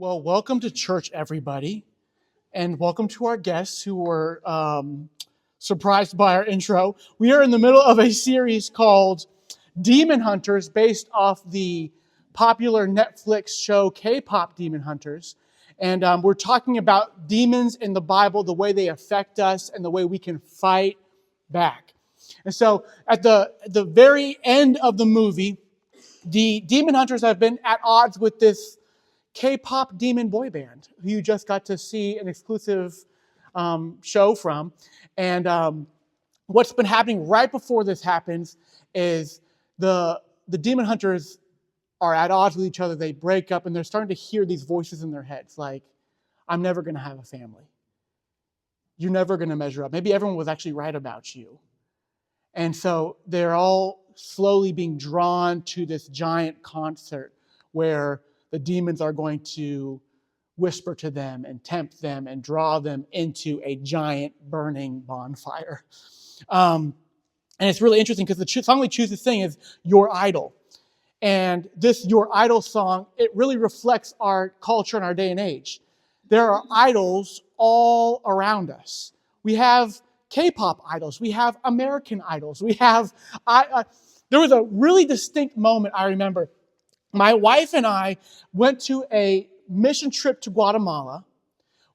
Well, welcome to church, everybody, and welcome to our guests who were surprised by our intro. We are in the middle of a series called Demon Hunters, based off the popular Netflix show Kpop Demon Hunters. And we're talking about demons in the Bible, the way they affect us, and the way we can fight back. And so at the very end of the movie, the Demon Hunters have been at odds with this K-pop demon boy band who you just got to see an exclusive show from. And what's been happening right before this happens is the Demon Hunters are at odds with each other. They break up and they're starting to hear these voices in their heads like, I'm never going to have a family. You're never going to measure up. Maybe everyone was actually right about you. And so they're all slowly being drawn to this giant concert where the demons are going to whisper to them and tempt them and draw them into a giant burning bonfire. And it's really interesting because the song we choose to sing is Your Idol. And this Your Idol song, it really reflects our culture and our day and age. There are idols all around us. We have K-pop idols. We have American idols. We have... there was a really distinct moment I remember. My wife and I went to a mission trip to Guatemala.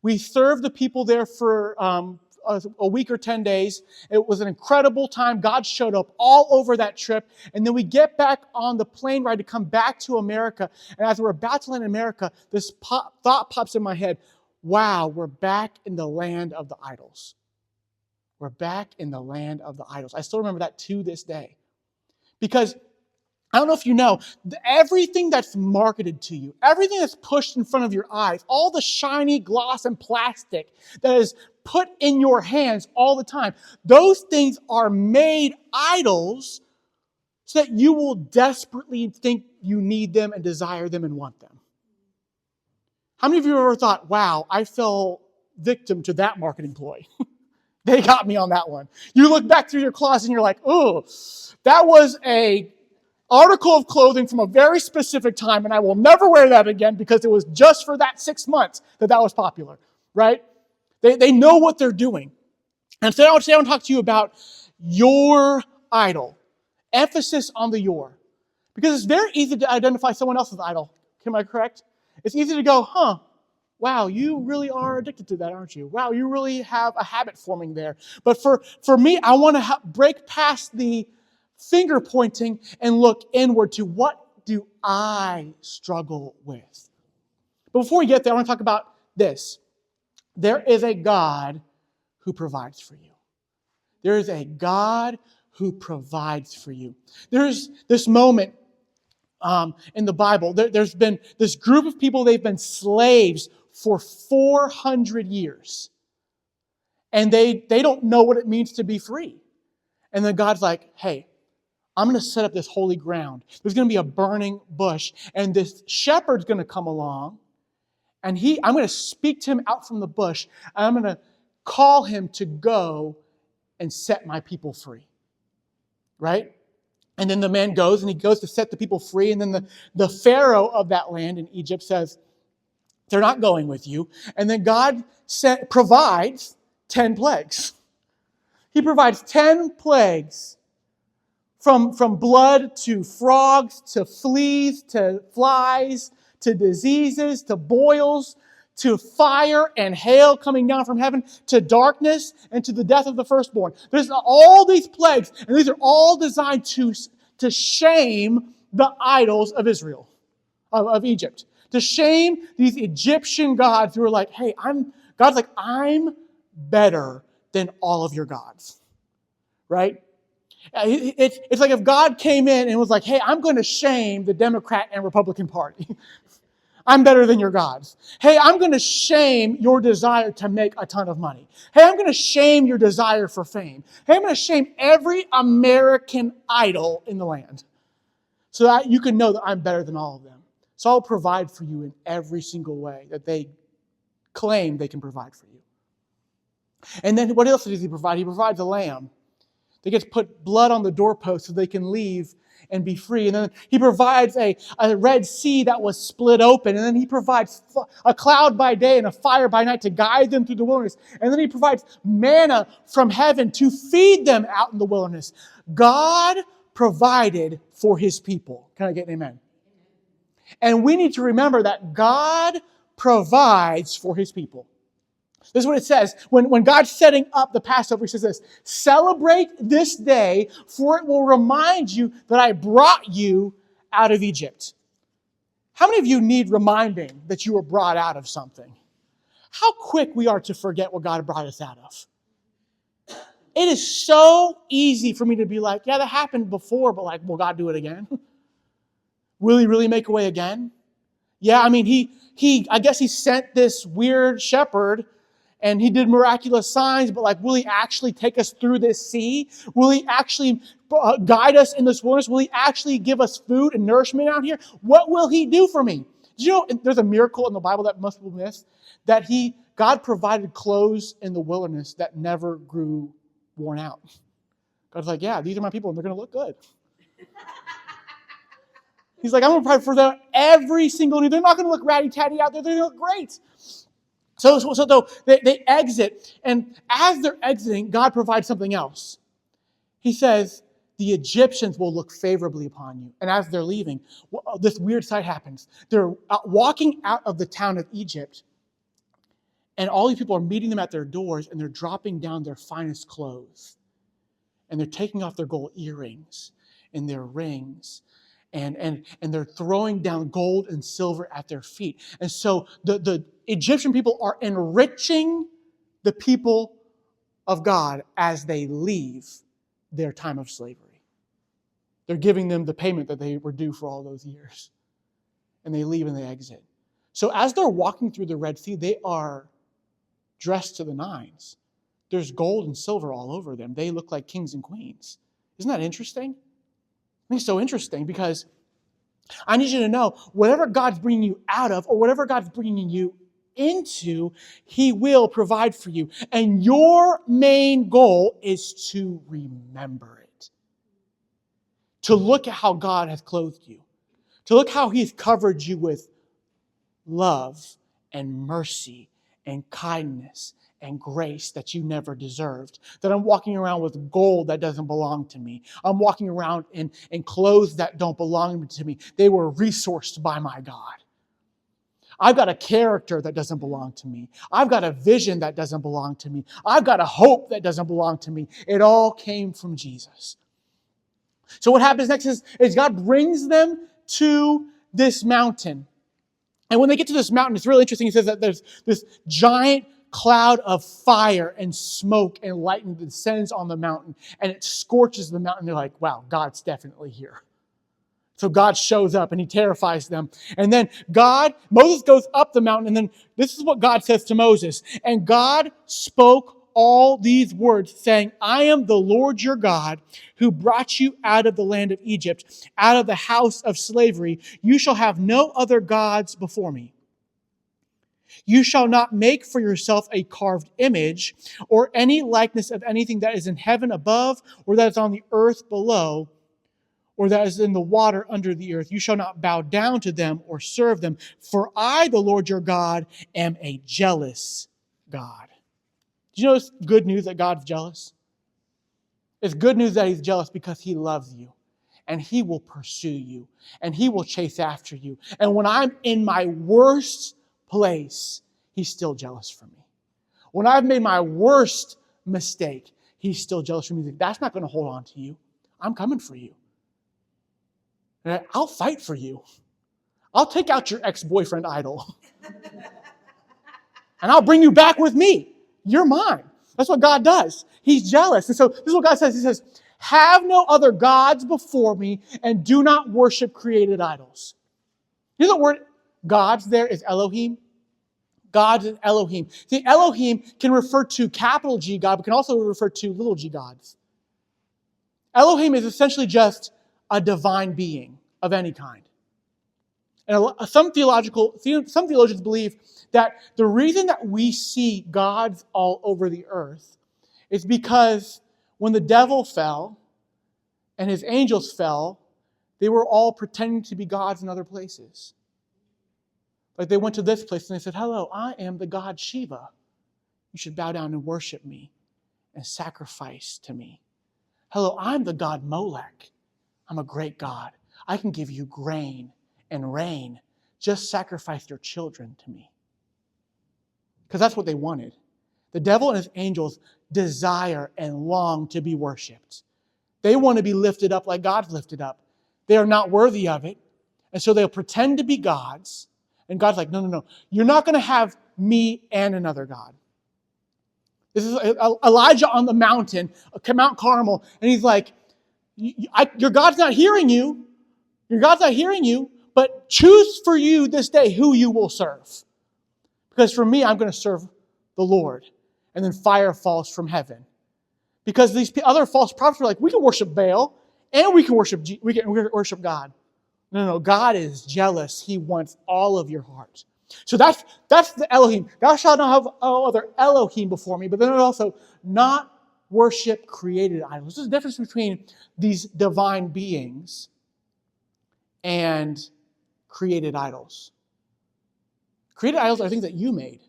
We served the people there for a week or 10 days. It was an incredible time. God showed up all over that trip. And then we get back on the plane ride to come back to America. And as we're about to land in America, this thought pops in my head. Wow, we're back in the land of the idols. We're back in the land of the idols. I still remember that to this day. Because I don't know if you know, everything that's marketed to you, everything that's pushed in front of your eyes, all the shiny gloss and plastic that is put in your hands all the time, those things are made idols so that you will desperately think you need them and desire them and want them. How many of you have ever thought, wow, I fell victim to that marketing ploy? They got me on that one. You look back through your closet and you're like, oh, that was a article of clothing from a very specific time, and I will never wear that again because it was just for that 6 months that was popular, right? They know what they're doing. And so today I want to talk to you about your idol. Emphasis on the your. Because it's very easy to identify someone else's idol. Am I correct? It's easy to go, wow, you really are addicted to that, aren't you? Wow, you really have a habit forming there. But for me, I want to break past the finger pointing and look inward to what do I struggle with. But before we get there, I want to talk about this. There is a God who provides for you. There is a God who provides for you. There's this moment in the Bible. There's been this group of people, they've been slaves for 400 years. And they don't know what it means to be free. And then God's like, hey, I'm going to set up this holy ground. There's going to be a burning bush. And this shepherd's going to come along. And I'm going to speak to him out from the bush. And I'm going to call him to go and set my people free. Right? And then the man goes and he goes to set the people free. And then the Pharaoh of that land in Egypt says, they're not going with you. And then God provides 10 plagues. He provides 10 plagues. From blood to frogs, to fleas, to flies, to diseases, to boils, to fire and hail coming down from heaven, to darkness, and to the death of the firstborn. There's all these plagues, and these are all designed to shame the idols of Israel, of Egypt. To shame these Egyptian gods who are like, hey, God's like, I'm better than all of your gods. Right? It's like if God came in and was like, hey, I'm going to shame the Democrat and Republican Party. I'm better than your gods. Hey, I'm going to shame your desire to make a ton of money. Hey, I'm going to shame your desire for fame. Hey, I'm going to shame every American idol in the land so that you can know that I'm better than all of them. So I'll provide for you in every single way that they claim they can provide for you. And then what else does he provide? He provides a lamb. They get to put blood on the doorpost so they can leave and be free. And then he provides a Red Sea that was split open. And then he provides a cloud by day and a fire by night to guide them through the wilderness. And then he provides manna from heaven to feed them out in the wilderness. God provided for his people. Can I get an amen? And we need to remember that God provides for his people. This is what it says. When God's setting up the Passover, he says this: celebrate this day, for it will remind you that I brought you out of Egypt. How many of you need reminding that you were brought out of something? How quick we are to forget what God brought us out of. It is so easy for me to be like, yeah, that happened before, but like, will God do it again? Will he really make a way again? Yeah, I mean, I guess he sent this weird shepherd and he did miraculous signs, but like, will he actually take us through this sea? Will he actually guide us in this wilderness? Will he actually give us food and nourishment out here? What will he do for me? Do you know there's a miracle in the Bible that most people miss? That God provided clothes in the wilderness that never grew worn out. God's like, yeah, these are my people and they're going to look good. He's like, I'm going to provide for them every single need. They're not going to look ratty-tatty out there. They're going to look great. So they exit, and as they're exiting, God provides something else. He says, the Egyptians will look favorably upon you. And as they're leaving, this weird sight happens. They're walking out of the town of Egypt, and all these people are meeting them at their doors, and they're dropping down their finest clothes. And they're taking off their gold earrings and their rings. And they're throwing down gold and silver at their feet. And so the Egyptian people are enriching the people of God as they leave their time of slavery. They're giving them the payment that they were due for all those years. And they leave and they exit. So as they're walking through the Red Sea, they are dressed to the nines. There's gold and silver all over them. They look like kings and queens. Isn't that interesting? I think it's so interesting because I need you to know whatever God's bringing you out of or whatever God's bringing you into, he will provide for you. And your main goal is to remember it. To look at how God has clothed you. To look how he's covered you with love and mercy and kindness and grace that you never deserved. That I'm walking around with gold that doesn't belong to me. I'm walking around in clothes that don't belong to me. They were resourced by my God. I've got a character that doesn't belong to me. I've got a vision that doesn't belong to me. I've got a hope that doesn't belong to me. It all came from Jesus. So what happens next is God brings them to this mountain. And when they get to this mountain, it's really interesting. He says that there's this giant cloud of fire and smoke and lightning that descends on the mountain, and it scorches the mountain. They're like, wow, God's definitely here. So God shows up and he terrifies them. And then Moses goes up the mountain, and then this is what God says to Moses. And God spoke all these words, saying, I am the Lord your God, who brought you out of the land of Egypt, out of the house of slavery. You shall have no other gods before me. You shall not make for yourself a carved image or any likeness of anything that is in heaven above, or that is on the earth below, or that is in the water under the earth. You shall not bow down to them or serve them. For I, the Lord your God, am a jealous God. Do you know it's good news that God's jealous? It's good news that he's jealous because he loves you. And he will pursue you. And he will chase after you. And when I'm in my worst place, he's still jealous for me. When I've made my worst mistake, he's still jealous for me. That's not going to hold on to you. I'm coming for you. And I'll fight for you. I'll take out your ex-boyfriend idol. And I'll bring you back with me. You're mine. That's what God does. He's jealous. And so this is what God says. He says, have no other gods before me, and do not worship created idols. You know the word gods there is Elohim? God is Elohim. See, Elohim can refer to capital G God, but can also refer to little g gods. Elohim is essentially just a divine being of any kind. And some theologians believe that the reason that we see gods all over the earth is because When the devil fell and his angels fell, they were all pretending to be gods in other places. Like they went to this place and they said, hello, I am the god Shiva. You should bow down and worship me and sacrifice to me. Hello, I'm the god Molech. I'm a great God. I can give you grain and rain. Just sacrifice your children to me. Because that's what they wanted. The devil and his angels desire and long to be worshipped. They want to be lifted up like God's lifted up. They are not worthy of it. And so they'll pretend to be gods. And God's like, no. You're not going to have me and another God. This is Elijah on the mountain, Mount Carmel. And he's like, your God's not hearing you. Your God's not hearing you. But choose for you this day who you will serve. Because for me, I'm going to serve the Lord. And then fire falls from heaven. Because these other false prophets are like, we can worship Baal and we can worship God. No. God is jealous. He wants all of your heart. So that's the Elohim. Thou shalt not have no other Elohim before me. But then also not worship created idols. There's a difference between these divine beings and created idols. Created idols are things that you made.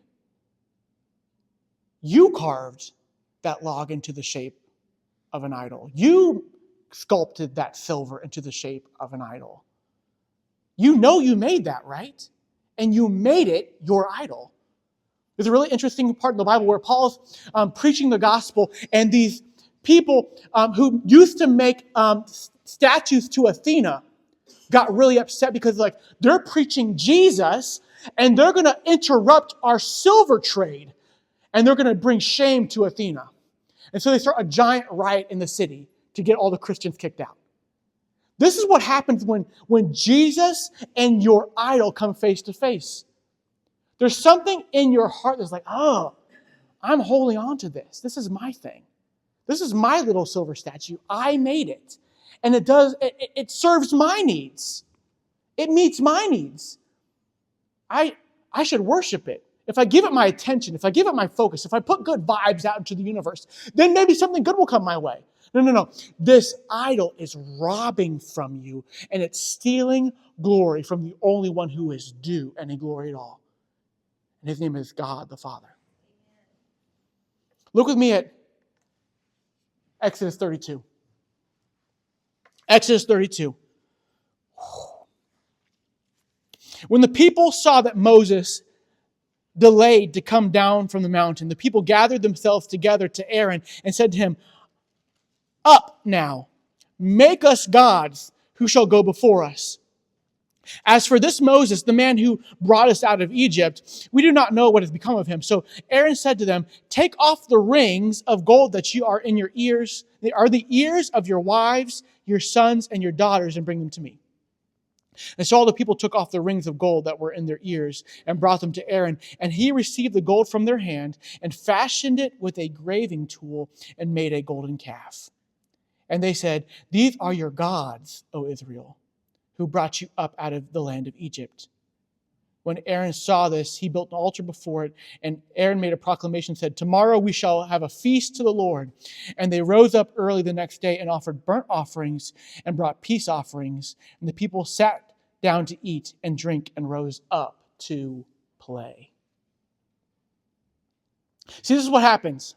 You carved that log into the shape of an idol. You sculpted that silver into the shape of an idol. You know you made that, right? And you made it your idol. There's a really interesting part in the Bible where Paul's preaching the gospel, and these people who used to make statues to Athena got really upset because they're preaching Jesus and they're going to interrupt our silver trade and they're going to bring shame to Athena. And so they start a giant riot in the city to get all the Christians kicked out. This is what happens when Jesus and your idol come face to face. There's something in your heart that's like, oh, I'm holding on to this. This is my thing. This is my little silver statue. I made it. And it serves my needs. It meets my needs. I should worship it. If I give it my attention, if I give it my focus, if I put good vibes out into the universe, then maybe something good will come my way. No. This idol is robbing from you, and it's stealing glory from the only one who is due any glory at all. And his name is God the Father. Look with me at Exodus 32. Exodus 32. When the people saw that Moses delayed to come down from the mountain, the people gathered themselves together to Aaron and said to him, "Up now, make us gods who shall go before us. As for this Moses, the man who brought us out of Egypt, we do not know what has become of him." So Aaron said to them, "Take off the rings of gold that are in your ears. They are the ears of your wives, your sons, and your daughters, and bring them to me." And so all the people took off the rings of gold that were in their ears and brought them to Aaron. And he received the gold from their hand and fashioned it with a graving tool and made a golden calf. And they said, "These are your gods, O Israel, who brought you up out of the land of Egypt." When Aaron saw this, he built an altar before it, and Aaron made a proclamation and said, "Tomorrow we shall have a feast to the Lord." And they rose up early the next day and offered burnt offerings and brought peace offerings. And the people sat down to eat and drink and rose up to play. See, this is what happens.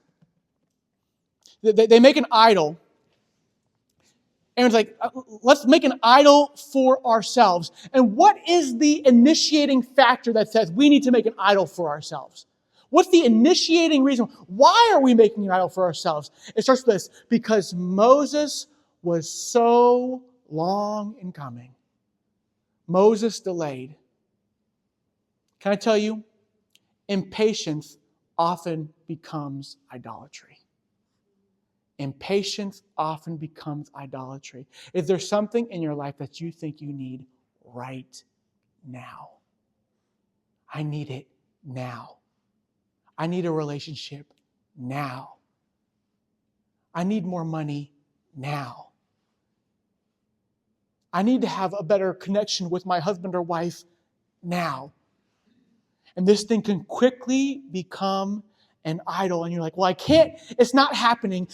They make an idol. Aaron's like, let's make an idol for ourselves. And what is the initiating factor that says we need to make an idol for ourselves? What's the initiating reason? Why are we making an idol for ourselves? It starts with this: because Moses was so long in coming. Moses delayed. Can I tell you? Impatience often becomes idolatry. Impatience often becomes idolatry. Is there something in your life that you think you need right now? I need it now. I need a relationship now. I need more money now. I need to have a better connection with my husband or wife now. And this thing can quickly become an idol, and you're like, well, I can't, it's not happening.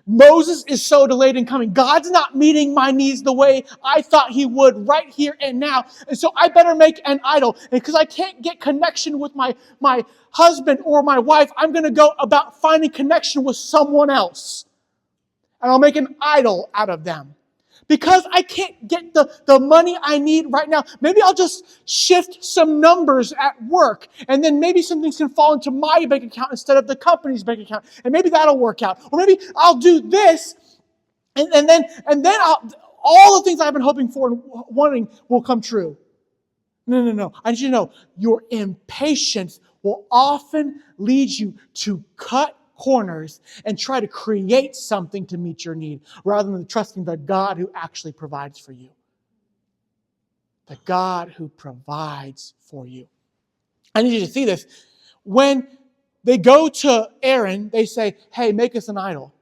Moses is so delayed in coming. God's not meeting my needs the way I thought he would right here and now. And so I better make an idol. And because I can't get connection with my husband or my wife, I'm going to go about finding connection with someone else. And I'll make an idol out of them. Because I can't get the money I need right now, maybe I'll just shift some numbers at work, and then maybe some things can fall into my bank account instead of the company's bank account, and maybe that'll work out. Or maybe I'll do this, and then all the things I've been hoping for and wanting will come true. No. I need you to know, your impatience will often lead you to cut corners and try to create something to meet your need rather than trusting the God who actually provides for you. The God who provides for you. I need you to see this. When they go to Aaron, they say, hey, make us an idol.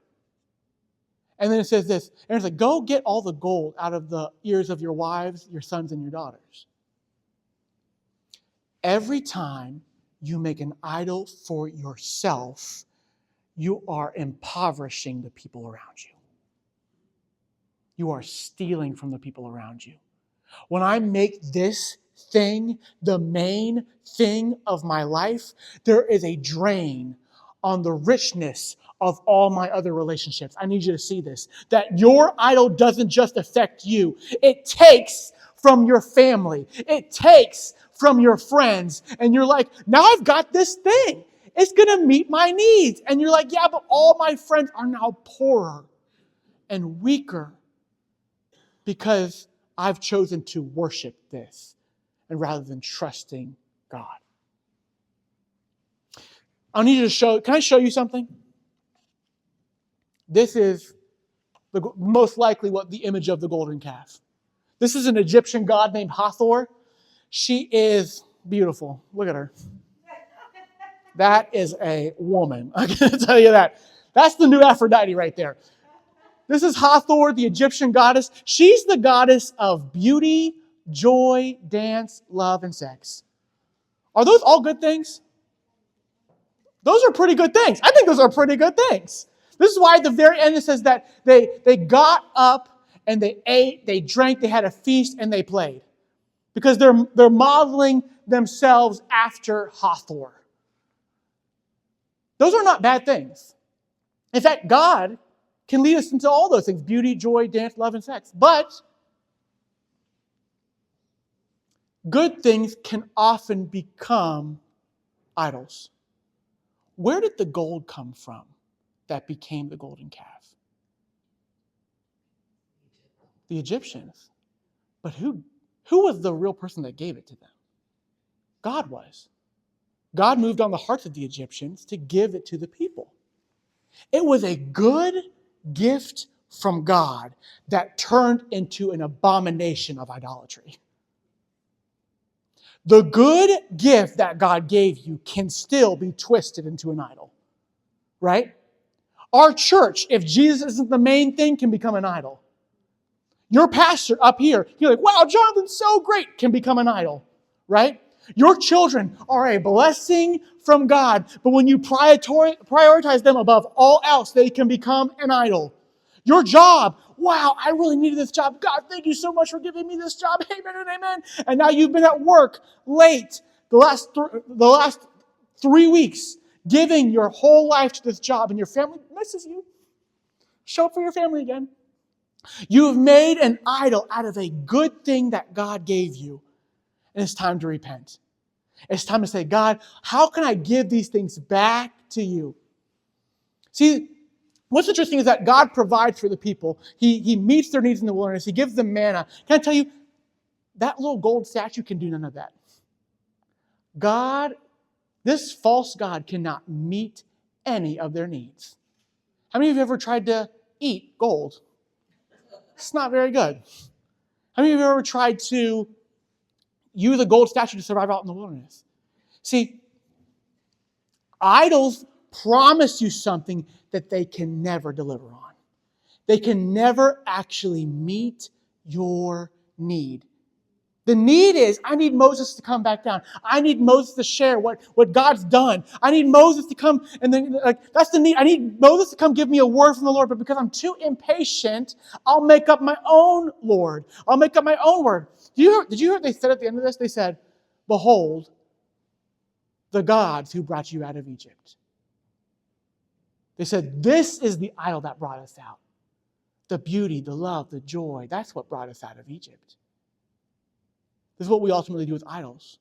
And then it says this. Aaron's like, go get all the gold out of the ears of your wives, your sons, and your daughters. Every time you make an idol for yourself, you are impoverishing the people around you. You are stealing from the people around you. When I make this thing the main thing of my life, there is a drain on the richness of all my other relationships. I need you to see this. That your idol doesn't just affect you. It takes from your family. It takes from your friends. And you're like, now I've got this thing. It's going to meet my needs. And you're like, yeah, but all my friends are now poorer and weaker because I've chosen to worship this and rather than trusting God. I need you to show, can I show you something? This is most likely what the image of the golden calf. This is an Egyptian god named Hathor. She is beautiful. Look at her. That is a woman. I can tell you that. That's the new Aphrodite right there. This is Hathor, the Egyptian goddess. She's the goddess of beauty, joy, dance, love, and sex. Are those all good things? Those are pretty good things. I think those are pretty good things. This is why at the very end it says that they got up and they ate, they drank, they had a feast, and they played. Because they're modeling themselves after Hathor. Those are not bad things. In fact, God can lead us into all those things. Beauty, joy, dance, love, and sex. But good things can often become idols. Where did the gold come from that became the golden calf? The Egyptians. But who was the real person that gave it to them? God was. God moved on the hearts of the Egyptians to give it to the people. It was a good gift from God that turned into an abomination of idolatry. The good gift that God gave you can still be twisted into an idol. Right? Our church, if Jesus isn't the main thing, can become an idol. Your pastor up here, you're like, wow, Jonathan's so great, can become an idol. Right? Your children are a blessing from God, but when you prioritize them above all else, they can become an idol. Your job, wow, I really needed this job. God, thank you so much for giving me this job. Amen and amen. And now you've been at work late the last 3 weeks, giving your whole life to this job, and your family misses you. Show up for your family again. You have made an idol out of a good thing that God gave you. And it's time to repent. It's time to say, God, how can I give these things back to you? See, what's interesting is that God provides for the people. He meets their needs in the wilderness. He gives them manna. Can I tell you, that little gold statue can do none of that. God, this false god cannot meet any of their needs. How many of you have ever tried to eat gold? It's not very good. How many of you have ever tried to use a gold statue to survive out in the wilderness? See, idols promise you something that they can never deliver on. They can never actually meet your need. The need is, I need Moses to come back down. I need Moses to share what God's done. I need Moses to come, and then that's the need. I need Moses to come give me a word from the Lord, but because I'm too impatient, I'll make up my own Lord. I'll make up my own word. Did you hear what they said at the end of this? They said, behold, the gods who brought you out of Egypt. They said, this is the idol that brought us out. The beauty, the love, the joy, that's what brought us out of Egypt. This is what we ultimately do with idols.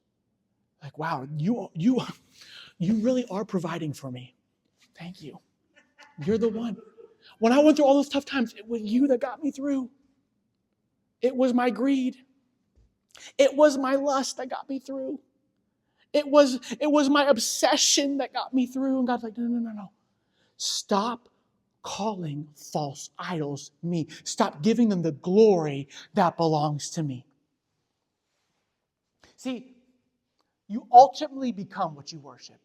Like, wow, you really are providing for me. Thank you. You're the one. When I went through all those tough times, it was you that got me through. It was my greed. It was my lust that got me through. It was my obsession that got me through. And God's like, no. Stop calling false idols me. Stop giving them the glory that belongs to me. See, you ultimately become what you worship.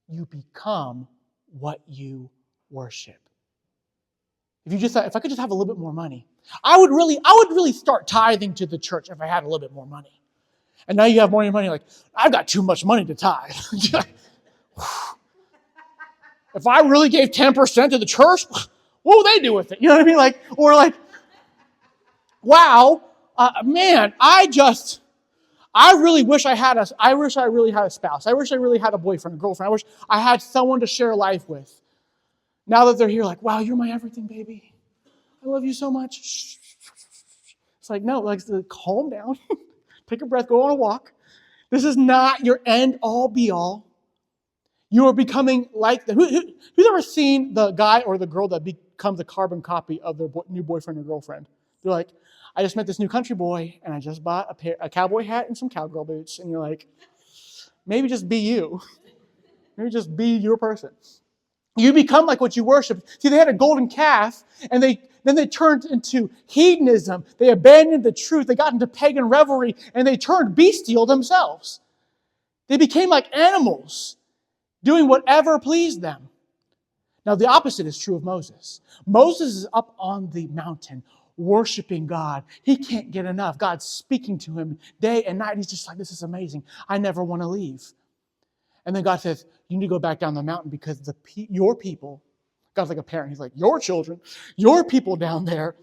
You become what you worship. If I could just have a little bit more money, I would really start tithing to the church if I had a little bit more money. And now you have more money, like, I've got too much money to tithe. If I really gave 10% to the church, what would they do with it? You know what I mean? Wow, man, I really wish I really had a spouse. I wish I really had a boyfriend, a girlfriend. I wish I had someone to share life with. Now that they're here, like, wow, you're my everything, baby. I love you so much. It's like, no, calm down. Take a breath, go on a walk. This is not your end all be all. You are becoming like them. Who's ever seen the guy or the girl that becomes a carbon copy of their new boyfriend or girlfriend? They're like, I just met this new country boy, and I just bought a cowboy hat and some cowgirl boots. And you're like, maybe just be you. Maybe just be your person. You become like what you worship. See, they had a golden calf, and then they turned into hedonism. They abandoned the truth. They got into pagan revelry, and they turned bestial themselves. They became like animals, doing whatever pleased them. Now, the opposite is true of Moses. Moses is up on the mountain, worshiping God. He can't get enough. God's speaking to him day and night. He's just like, this is amazing. I never want to leave. And then God says, you need to go back down the mountain because your people, God's like a parent. He's like, your children, your people down there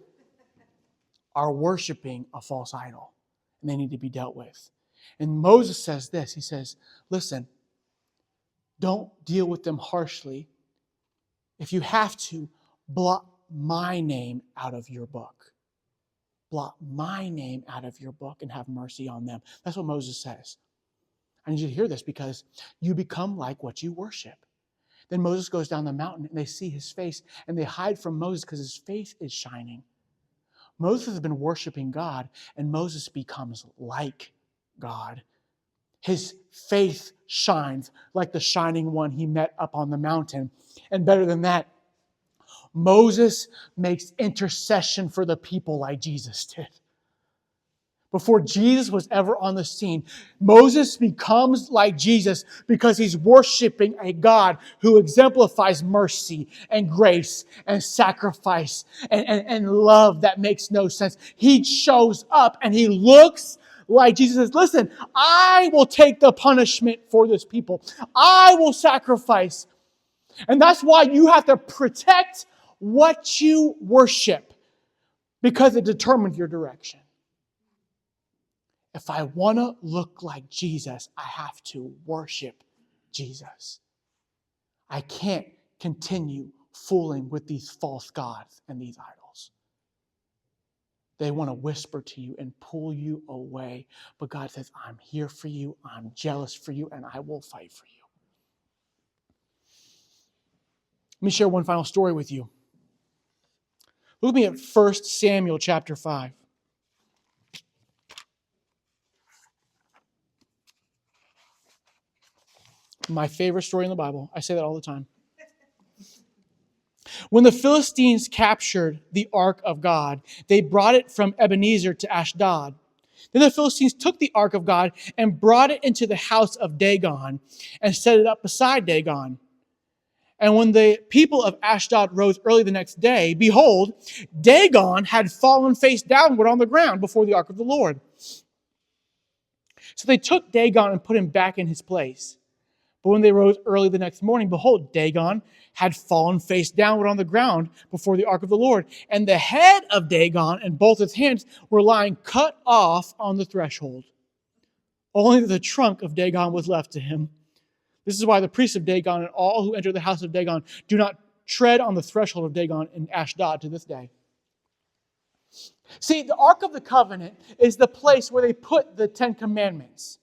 are worshiping a false idol. And they need to be dealt with. And Moses says this. He says, listen, don't deal with them harshly. If you have to, blot my name out of your book. Blot my name out of your book and have mercy on them. That's what Moses says. I need you to hear this because you become like what you worship. Then Moses goes down the mountain and they see his face and they hide from Moses because his face is shining. Moses has been worshiping God and Moses becomes like God. His faith shines like the shining one he met up on the mountain. And better than that, Moses makes intercession for the people like Jesus did. Before Jesus was ever on the scene, Moses becomes like Jesus because he's worshiping a God who exemplifies mercy and grace and sacrifice and love that makes no sense. He shows up and he looks like Jesus says, listen, I will take the punishment for this people. I will sacrifice. And that's why you have to protect what you worship because it determines your direction. If I want to look like Jesus, I have to worship Jesus. I can't continue fooling with these false gods and these idols. They want to whisper to you and pull you away. But God says, I'm here for you, I'm jealous for you, and I will fight for you. Let me share one final story with you. Look with me at 1 Samuel chapter 5. My favorite story in the Bible. I say that all the time. When the Philistines captured the ark of God, they brought it from Ebenezer to Ashdod. Then the Philistines took the ark of God and brought it into the house of Dagon and set it up beside Dagon. And when the people of Ashdod rose early the next day, behold, Dagon had fallen face downward on the ground before the ark of the Lord. So they took Dagon and put him back in his place. But when they rose early the next morning, behold, Dagon had fallen face downward on the ground before the ark of the Lord. And the head of Dagon and both his hands were lying cut off on the threshold. Only the trunk of Dagon was left to him. This is why the priests of Dagon and all who enter the house of Dagon do not tread on the threshold of Dagon in Ashdod to this day. See, the Ark of the Covenant is the place where they put the Ten Commandments.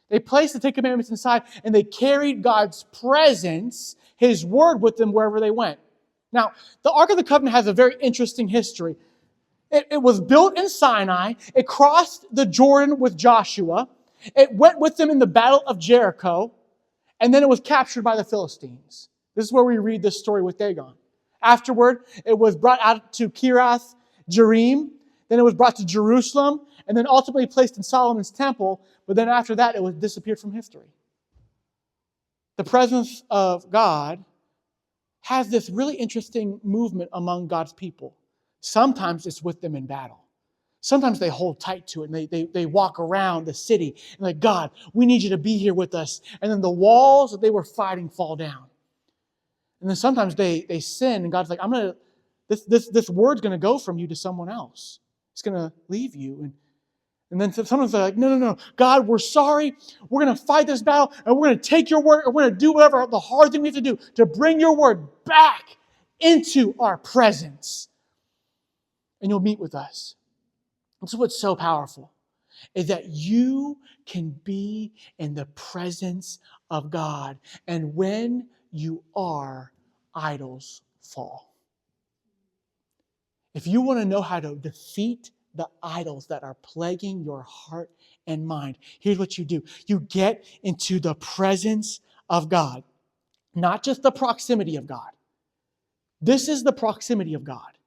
They placed the Ten Commandments inside, and they carried God's presence, His Word, with them wherever they went. Now, the Ark of the Covenant has a very interesting history. It was built in Sinai. It crossed the Jordan with Joshua. It went with them in the Battle of Jericho. And then it was captured by the Philistines. This is where we read this story with Dagon. Afterward, it was brought out to Kirath Jearim. Then it was brought to Jerusalem. And then ultimately placed in Solomon's temple. But then after that, it was disappeared from history. The presence of God has this really interesting movement among God's people. Sometimes it's with them in battle. Sometimes they hold tight to it and they walk around the city and like, God, we need you to be here with us. And then the walls that they were fighting fall down. And then sometimes they sin and God's like, this word's going to go from you to someone else. It's going to leave you. And then sometimes they're like, no, God, we're sorry. We're going to fight this battle and we're going to take your word and we're going to do whatever the hard thing we have to do to bring your word back into our presence. And you'll meet with us. This is what's so powerful, is that you can be in the presence of God. And when you are, idols fall. If you want to know how to defeat the idols that are plaguing your heart and mind, here's what you do. You get into the presence of God, not just the proximity of God. This is the proximity of God.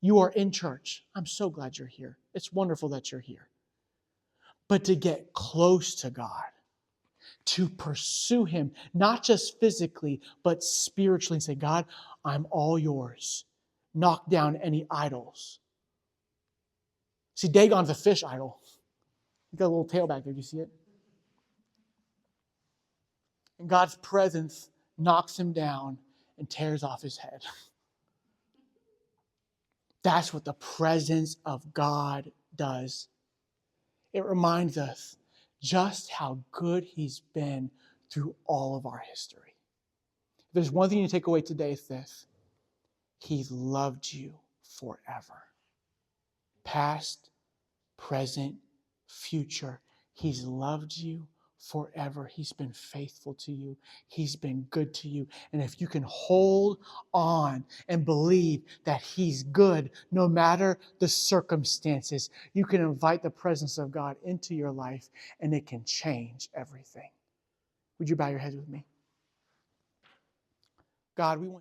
You are in church. I'm so glad you're here. It's wonderful that you're here. But to get close to God, to pursue Him, not just physically, but spiritually, and say, God, I'm all yours. Knock down any idols. See, Dagon's a fish idol. He's got a little tail back there. Do you see it? And God's presence knocks him down and tears off his head. That's what the presence of God does. It reminds us just how good He's been through all of our history. If there's one thing you take away today, it's this. He's loved you forever. Past, present, future. He's loved you forever. He's been faithful to you. He's been good to you. And if you can hold on and believe that He's good, no matter the circumstances, you can invite the presence of God into your life and it can change everything. Would you bow your heads with me? God, we want